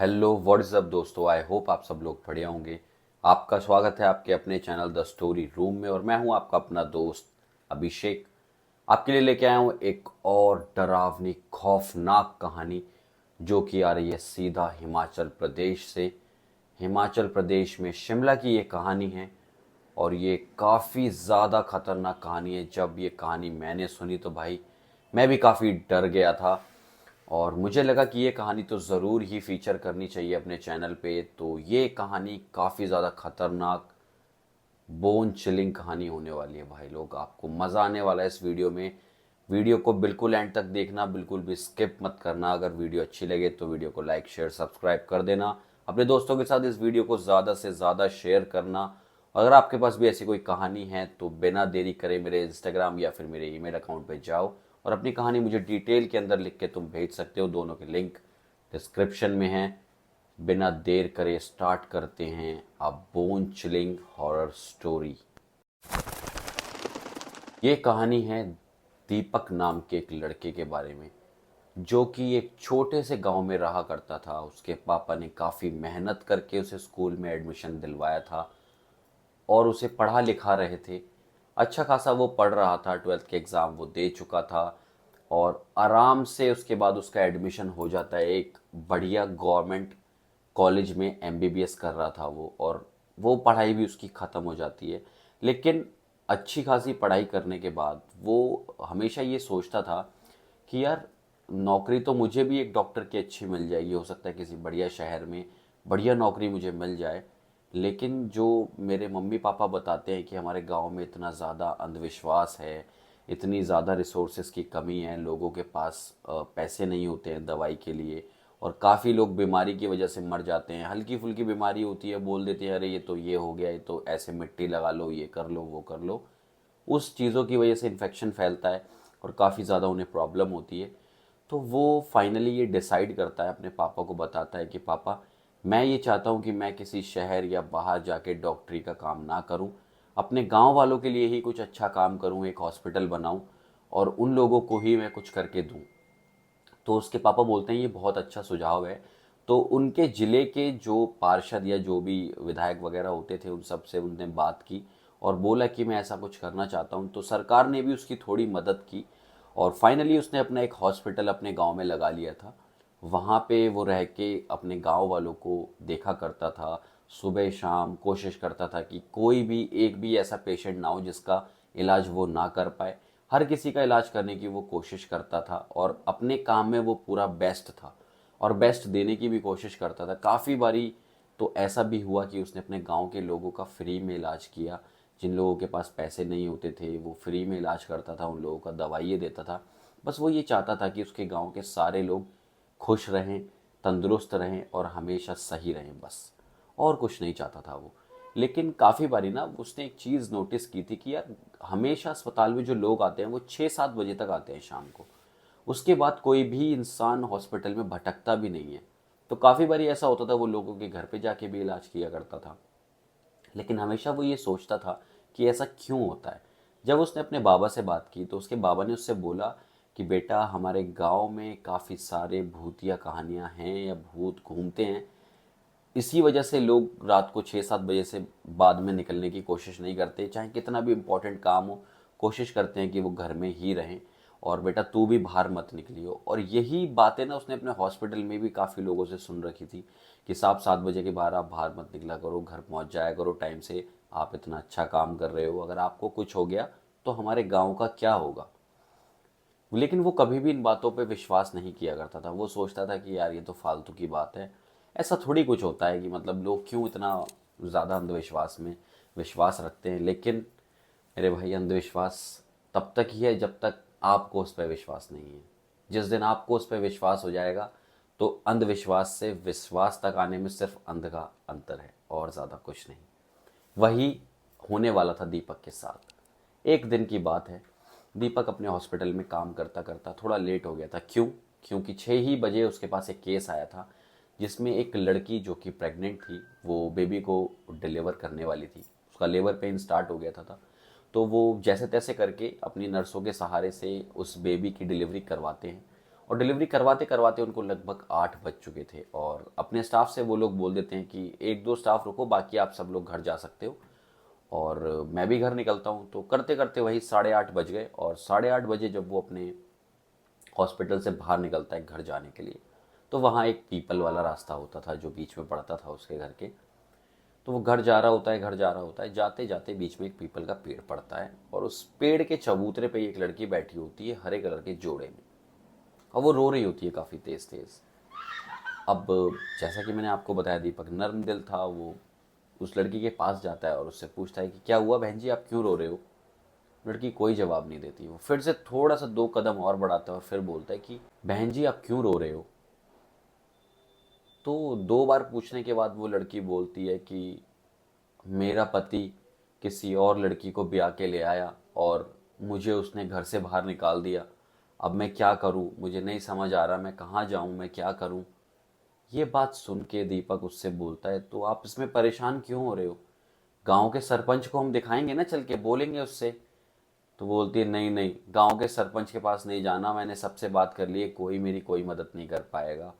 Hello what's up दोस्तों, I hope आप सब लोग बढ़िया होंगे। आपका स्वागत है आपके अपने चैनल द स्टोरी रूम में और मैं हूं आपका अपना दोस्त अभिषेक। आपके लिए लेके आया हूं एक और डरावनी खौफनाक कहानी जो कि आ रही है सीधा हिमाचल प्रदेश से। हिमाचल प्रदेश में शिमला की ये कहानी है और ये काफ़ी ज़्यादा खतरनाक कहानी है। जब ये कहानी मैंने सुनी तो भाई मैं भी काफ़ी डर गया था और मुझे लगा कि ये कहानी तो ज़रूर ही फीचर करनी चाहिए अपने चैनल पे। तो ये कहानी काफ़ी ज़्यादा खतरनाक बोन चिलिंग कहानी होने वाली है भाई लोग। आपको मज़ा आने वाला है इस वीडियो में। वीडियो को बिल्कुल एंड तक देखना, बिल्कुल भी स्किप मत करना। अगर वीडियो अच्छी लगे तो वीडियो को लाइक शेयर सब्सक्राइब कर देना। अपने दोस्तों के साथ इस वीडियो को ज़्यादा से ज़्यादा शेयर करना। अगर आपके पास भी ऐसी कोई कहानी है तो बिना देरी करे मेरे इंस्टाग्राम या फिर मेरे ईमेल अकाउंट पे जाओ और अपनी कहानी मुझे डिटेल के अंदर लिख के तुम भेज सकते हो। दोनों के लिंक डिस्क्रिप्शन में है। बिना देर करे स्टार्ट करते हैं अ बोन चिलिंग हॉरर स्टोरी। ये कहानी है दीपक नाम के एक लड़के के बारे में जो कि एक छोटे से गांव में रहा करता था। उसके पापा ने काफ़ी मेहनत करके उसे स्कूल में एडमिशन दिलवाया था और उसे पढ़ा लिखा रहे थे। अच्छा खासा वो पढ़ रहा था, ट्वेल्थ के एग्ज़ाम वो दे चुका था और आराम से उसके बाद उसका एडमिशन हो जाता है एक बढ़िया गवर्नमेंट कॉलेज में। एमबीबीएस कर रहा था वो और वो पढ़ाई भी उसकी ख़त्म हो जाती है। लेकिन अच्छी खासी पढ़ाई करने के बाद वो हमेशा ये सोचता था कि यार नौकरी तो मुझे भी एक डॉक्टर की अच्छी मिल जाएगी, हो सकता है किसी बढ़िया शहर में बढ़िया नौकरी मुझे मिल जाए। लेकिन जो मेरे मम्मी पापा बताते हैं कि हमारे गांव में इतना ज़्यादा अंधविश्वास है, इतनी ज़्यादा रिसोर्सेज की कमी है, लोगों के पास पैसे नहीं होते हैं दवाई के लिए और काफ़ी लोग बीमारी की वजह से मर जाते हैं। हल्की फुल्की बीमारी होती है, बोल देते हैं अरे ये तो ये हो गया, ये तो ऐसे मिट्टी लगा लो, ये कर लो वो कर लो। उस चीज़ों की वजह से इन्फेक्शन फैलता है और काफ़ी ज़्यादा उन्हें प्रॉब्लम होती है। तो वो फाइनली ये डिसाइड करता है, अपने पापा को बताता है कि पापा मैं ये चाहता हूँ कि मैं किसी शहर या बाहर जाके डॉक्टरी का काम ना करूँ, अपने गांव वालों के लिए ही कुछ अच्छा काम करूँ, एक हॉस्पिटल बनाऊँ और उन लोगों को ही मैं कुछ करके दूँ। तो उसके पापा बोलते हैं ये बहुत अच्छा सुझाव है। तो उनके ज़िले के जो पार्षद या जो भी विधायक वगैरह होते थे उन सब से उनने बात की और बोला कि मैं ऐसा कुछ करना चाहता हूँ। तो सरकार ने भी उसकी थोड़ी मदद की और फाइनली उसने अपना एक हॉस्पिटल अपने गांव में लगा लिया था। वहाँ पे वो रह के अपने गांव वालों को देखा करता था। सुबह शाम कोशिश करता था कि कोई भी एक भी ऐसा पेशेंट ना हो जिसका इलाज वो ना कर पाए। हर किसी का इलाज करने की वो कोशिश करता था और अपने काम में वो पूरा बेस्ट था और बेस्ट देने की भी कोशिश करता था। काफ़ी बारी तो ऐसा भी हुआ कि उसने अपने गांव के लोगों का फ्री में इलाज किया। जिन लोगों के पास पैसे नहीं होते थे वो फ्री में इलाज करता था, उन लोगों का दवाइयाँ देता था। बस वो ये चाहता था कि उसके गांव के सारे लोग खुश रहें, तंदुरुस्त रहें और हमेशा सही रहें, बस और कुछ नहीं चाहता था वो। लेकिन काफ़ी बारी ना उसने एक चीज़ नोटिस की थी कि यार हमेशा अस्पताल में जो लोग आते हैं वो 6-7 बजे तक आते हैं शाम को। उसके बाद कोई भी इंसान हॉस्पिटल में भटकता भी नहीं है। तो काफ़ी बारी ऐसा होता था वो लोगों के घर पे जाके भी इलाज किया करता था। लेकिन हमेशा वो ये सोचता था कि ऐसा क्यों होता है। जब उसने अपने बाबा से बात की तो उसके बाबा ने उससे बोला कि बेटा हमारे गांव में काफ़ी सारे भूतिया कहानियां हैं या भूत घूमते हैं। इसी वजह से लोग रात को 6-7 बजे से बाद में निकलने की कोशिश नहीं करते, चाहे कितना भी इम्पोर्टेंट काम हो कोशिश करते हैं कि वो घर में ही रहें। और बेटा तू भी बाहर मत निकलियो। और यही बातें ना उसने अपने हॉस्पिटल में भी काफ़ी लोगों से सुन रखी थी कि साहब 7 बजे के बाद आप बाहर मत निकला करो, घर पहुंच जाया करो टाइम से, आप इतना अच्छा काम कर रहे हो, अगर आपको कुछ हो गया तो हमारे गांव का क्या होगा। लेकिन वो कभी भी इन बातों पे विश्वास नहीं किया करता था। वो सोचता था कि यार ये तो फालतू की बात है, ऐसा थोड़ी कुछ होता है कि मतलब लोग क्यों इतना ज़्यादा अंधविश्वास में विश्वास रखते हैं। लेकिन मेरे भाई अंधविश्वास तब तक ही है जब तक आपको उस पर विश्वास नहीं है। जिस दिन आपको उस पर विश्वास हो जाएगा तो अंधविश्वास से विश्वास तक आने में सिर्फ अंध का अंतर है और ज़्यादा कुछ नहीं। वही होने वाला था दीपक के साथ। एक दिन की बात है, दीपक अपने हॉस्पिटल में काम करता करता थोड़ा लेट हो गया था। क्यों? क्योंकि 6 ही बजे उसके पास एक केस आया था जिसमें एक लड़की जो कि प्रेग्नेंट थी वो बेबी को डिलीवर करने वाली थी। उसका लेबर पेन स्टार्ट हो गया था। तो वो जैसे तैसे करके अपनी नर्सों के सहारे से उस बेबी की डिलीवरी करवाते हैं और डिलीवरी करवाते करवाते उनको लगभग 8 बज चुके थे और अपने स्टाफ से वो लोग बोल देते हैं कि एक दो स्टाफ रुको, बाकी आप सब लोग घर जा सकते हो। और मैं भी घर निकलता हूँ। तो करते करते वही 8:30 बज गए और 8:30 बजे जब वो अपने हॉस्पिटल से बाहर निकलता है घर जाने के लिए, तो वहाँ एक पीपल वाला रास्ता होता था जो बीच में पड़ता था उसके घर के। तो वो घर जा रहा होता है, घर जा रहा होता है, जाते जाते बीच में एक पीपल का पेड़ पड़ता है और उस पेड़ के चबूतरे पे एक लड़की बैठी होती है हरे कलर के जोड़े में, और वो रो रही होती है काफ़ी तेज़ तेज़। अब जैसा कि मैंने आपको बताया, दीपक नर्म दिल था, वो उस लड़की के पास जाता है और उससे पूछता है कि क्या हुआ बहन जी, आप क्यों रो रहे हो। लड़की कोई जवाब नहीं देती। वो फिर से थोड़ा सा 2 कदम और बढ़ाता है और फिर बोलता है कि बहन जी आप क्यों रो रहे हो। तो 2 बार पूछने के बाद वो लड़की बोलती है कि मेरा पति किसी और लड़की को ब्याह के ले आया और मुझे उसने घर से बाहर निकाल दिया। अब मैं क्या करूं, मुझे नहीं समझ आ रहा, मैं कहाँ जाऊं, मैं क्या करूं। ये बात सुन के दीपक उससे बोलता है तो आप इसमें परेशान क्यों हो रहे हो, गांव के सरपंच को हम दिखाएंगे ना, चल के बोलेंगे उससे। तो बोलती है नहीं नहीं, गांव के सरपंच के पास नहीं जाना, मैंने सबसे बात कर ली है, कोई मेरी कोई मदद नहीं कर पाएगा।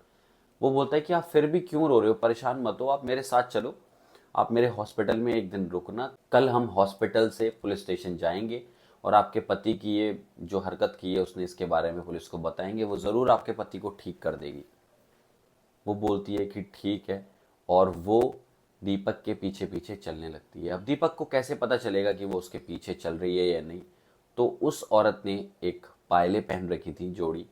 वो बोलता है कि आप फिर भी क्यों रो रहे हो, परेशान मत हो, आप मेरे साथ चलो, आप मेरे हॉस्पिटल में एक दिन रुकना, कल हम हॉस्पिटल से पुलिस स्टेशन जाएंगे और आपके पति की ये जो हरकत की है उसने, इसके बारे में पुलिस को बताएंगे, वो ज़रूर आपके पति को ठीक कर देगी। वो बोलती है कि ठीक है, और वो दीपक के पीछे पीछे चलने लगती है। अब दीपक को कैसे पता चलेगा कि वो उसके पीछे चल रही है या नहीं। तो उस औरत ने एक पायलें पहन रखी थी जोड़ी,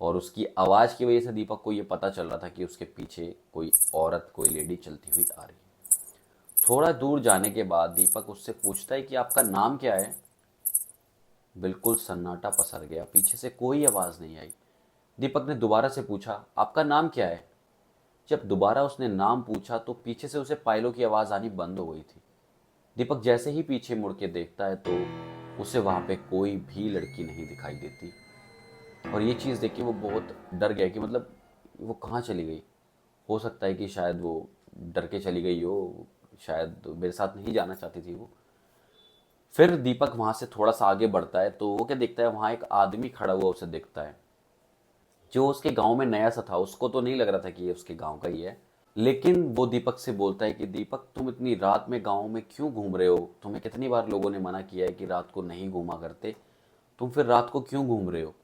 और उसकी आवाज़ की वजह से दीपक को ये पता चल रहा था कि उसके पीछे कोई औरत, कोई लेडी चलती हुई आ रही है। थोड़ा दूर जाने के बाद दीपक उससे पूछता है कि आपका नाम क्या है। बिल्कुल सन्नाटा पसर गया, पीछे से कोई आवाज़ नहीं आई। दीपक ने दोबारा से पूछा आपका नाम क्या है। जब दोबारा उसने नाम पूछा तो पीछे से उसे पायलों की आवाज़ आनी बंद हो गई थी। दीपक जैसे ही पीछे मुड़ के देखता है तो उसे वहाँ पे कोई भी लड़की नहीं दिखाई देती। और ये चीज़ देख के वो बहुत डर गया कि मतलब वो कहाँ चली गई। हो सकता है कि शायद वो डर के चली गई हो, शायद मेरे साथ नहीं जाना चाहती थी वो। फिर दीपक वहाँ से थोड़ा सा आगे बढ़ता है तो वो क्या देखता है, वहाँ एक आदमी खड़ा हुआ उसे दिखता है, जो उसके गांव में नया सा था। उसको तो नहीं लग रहा था कि ये उसके गांव का ही है, लेकिन वो दीपक से बोलता है कि दीपक तुम इतनी रात में गांव में क्यों घूम रहे हो, तुम्हें कितनी बार लोगों ने मना किया है कि रात को नहीं घूमा करते, तुम फिर रात को क्यों घूम रहे हो।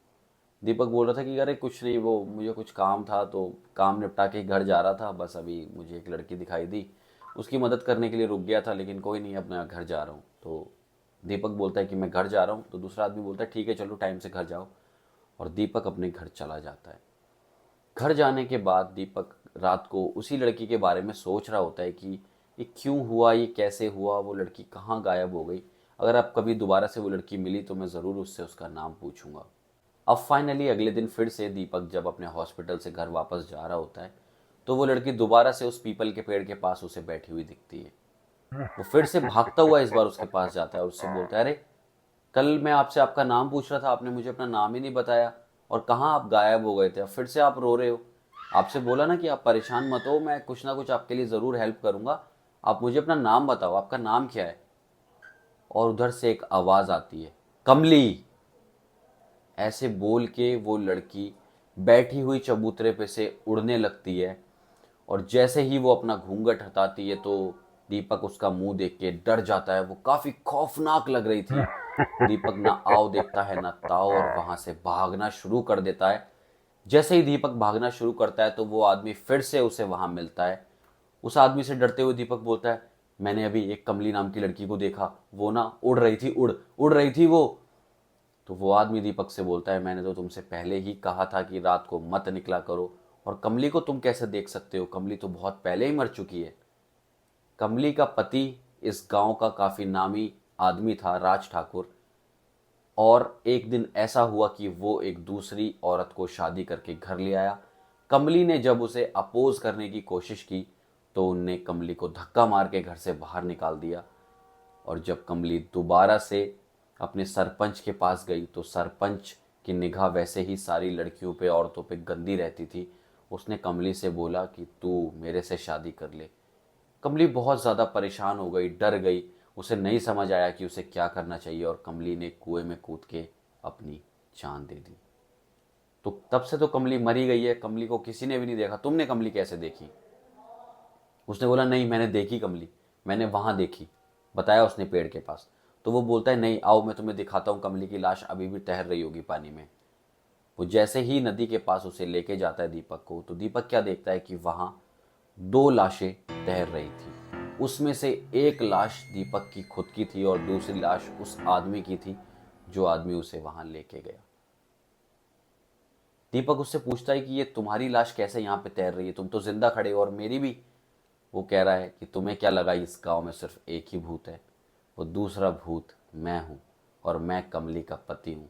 दीपक बोल रहा था कि अरे कुछ नहीं, वो मुझे कुछ काम था तो काम निपटा के घर जा रहा था, बस अभी मुझे एक लड़की दिखाई दी, उसकी मदद करने के लिए रुक गया था, लेकिन कोई नहीं, अपना घर जा रहा हूँ। तो दीपक बोलता है कि मैं घर जा रहा हूँ। तो दूसरा आदमी बोलता है ठीक है चलो टाइम से घर जाओ, और दीपक अपने घर चला जाता है। घर जाने के बाद दीपक रात को उसी लड़की के बारे में सोच रहा होता है कि ये क्यों हुआ, ये कैसे हुआ, वो लड़की कहाँ गायब हो गई। अगर अब कभी दोबारा से वो लड़की मिली तो मैं ज़रूर उससे उसका नाम पूछूंगा। अब फाइनली अगले दिन फिर से दीपक जब अपने हॉस्पिटल से घर वापस जा रहा होता है तो वो लड़की दोबारा से उस पीपल के पेड़ के पास उसे बैठी हुई दिखती है। वो फिर से भागता हुआ इस बार उसके पास जाता है और उससे बोलता है अरे कल मैं आपसे आपका नाम पूछ रहा था, आपने मुझे अपना नाम ही नहीं बताया, और कहाँ आप गायब हो गए थे, अब फिर से आप रो रहे हो। आपसे बोला ना कि आप परेशान मत हो, मैं कुछ ना कुछ आपके लिए ज़रूर हेल्प करूँगा, आप मुझे अपना नाम बताओ, आपका नाम क्या है। और उधर से एक आवाज़ आती है, कमली। ऐसे बोल के वो लड़की बैठी हुई चबूतरे पे से उड़ने लगती है, और जैसे ही वो अपना घूंघट हटाती है तो दीपक उसका मुंह देख के डर जाता है। वो काफ़ी खौफनाक लग रही थी। दीपक ना आओ देखता है ना ताओ, और वहां से भागना शुरू कर देता है। जैसे ही दीपक भागना शुरू करता है तो वो आदमी फिर से उसे वहां मिलता है। उस आदमी से डरते हुए दीपक बोलता है मैंने अभी एक कमली नाम की लड़की को देखा, वो ना उड़ रही थी, उड़ उड़ रही थी वो। तो वो आदमी दीपक से बोलता है मैंने तो तुमसे पहले ही कहा था कि रात को मत निकला करो, और कमली को तुम कैसे देख सकते हो, कमली तो बहुत पहले ही मर चुकी है। कमली का पति इस गांव का काफ़ी नामी आदमी था, राज ठाकुर। और एक दिन ऐसा हुआ कि वो एक दूसरी औरत को शादी करके घर ले आया। कमली ने जब उसे अपोज करने की कोशिश की तो उनने कमली को धक्का मार के घर से बाहर निकाल दिया। और जब कमली दोबारा से अपने सरपंच के पास गई तो सरपंच की निगाह वैसे ही सारी लड़कियों पे, औरतों पे गंदी रहती थी। उसने कमली से बोला कि तू मेरे से शादी कर ले। कमली बहुत ज़्यादा परेशान हो गई, डर गई, उसे नहीं समझ आया कि उसे क्या करना चाहिए, और कमली ने कुएं में कूद के अपनी जान दे दी। तो तब से तो कमली मरी गई है, कमली को किसी ने भी नहीं देखा, तुमने कमली कैसे देखी? उसने बोला नहीं मैंने देखी कमली, मैंने वहाँ देखी, बताया उसने पेड़ के पास। तो वो बोलता है नहीं आओ मैं तुम्हें दिखाता हूँ, कमली की लाश अभी भी तैर रही होगी पानी में। वो जैसे ही नदी के पास उसे लेके जाता है दीपक को, तो दीपक क्या देखता है कि वहाँ दो लाशें तैर रही थी। उसमें से एक लाश दीपक की खुद की थी और दूसरी लाश उस आदमी की थी जो आदमी उसे वहाँ लेके गया। दीपक उससे पूछता है कि ये तुम्हारी लाश कैसे यहाँ पे तैर रही है, तुम तो जिंदा खड़े हो और मेरी भी। वो कह रहा है कि तुम्हें क्या लगा इस गांव में सिर्फ एक ही भूत है, वो दूसरा भूत मैं हूँ और मैं कमली का पति हूँ।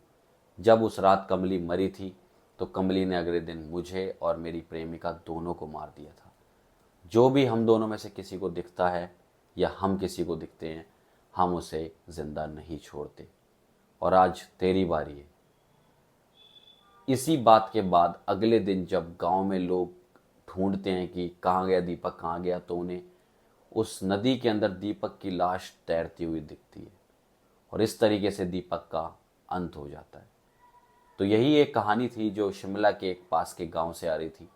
जब उस रात कमली मरी थी तो कमली ने अगले दिन मुझे और मेरी प्रेमिका दोनों को मार दिया था। जो भी हम दोनों में से किसी को दिखता है या हम किसी को दिखते हैं, हम उसे जिंदा नहीं छोड़ते। और आज तेरी बारी है। इसी बात के बाद अगले दिन जब गांव में लोग ढूंढते हैं कि कहाँ गया दीपक, कहाँ गया, तो उन्हें उस नदी के अंदर दीपक की लाश तैरती हुई दिखती है। और इस तरीके से दीपक का अंत हो जाता है। तो यही एक कहानी थी जो शिमला के एक पास के गांव से आ रही थी।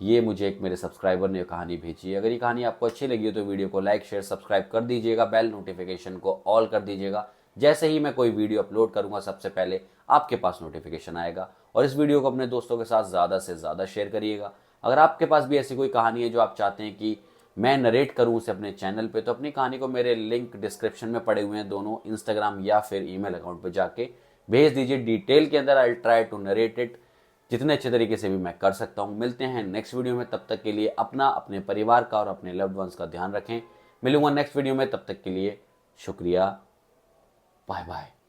ये मुझे एक मेरे सब्सक्राइबर ने कहानी भेजी है। अगर ये कहानी आपको अच्छी लगी हो तो वीडियो को लाइक शेयर सब्सक्राइब कर दीजिएगा, बेल नोटिफिकेशन को ऑल कर दीजिएगा। जैसे ही मैं कोई वीडियो अपलोड करूंगा सबसे पहले आपके पास नोटिफिकेशन आएगा। और इस वीडियो को अपने दोस्तों के साथ ज़्यादा से ज़्यादा शेयर करिएगा। अगर आपके पास भी ऐसी कोई कहानी है जो आप चाहते हैं कि मैं नरेट करूं उसे अपने चैनल पे, तो अपनी कहानी को मेरे लिंक डिस्क्रिप्शन में पड़े हुए हैं दोनों, इंस्टाग्राम या फिर ईमेल अकाउंट पे जाके भेज दीजिए डिटेल के अंदर। I try to narrate it जितने अच्छे तरीके से भी मैं कर सकता हूँ। मिलते हैं नेक्स्ट वीडियो में, तब तक के लिए अपना, अपने परिवार का और अपने लव्ड वंस का ध्यान रखें। मिलूंगा नेक्स्ट वीडियो में, तब तक के लिए शुक्रिया, बाय बाय।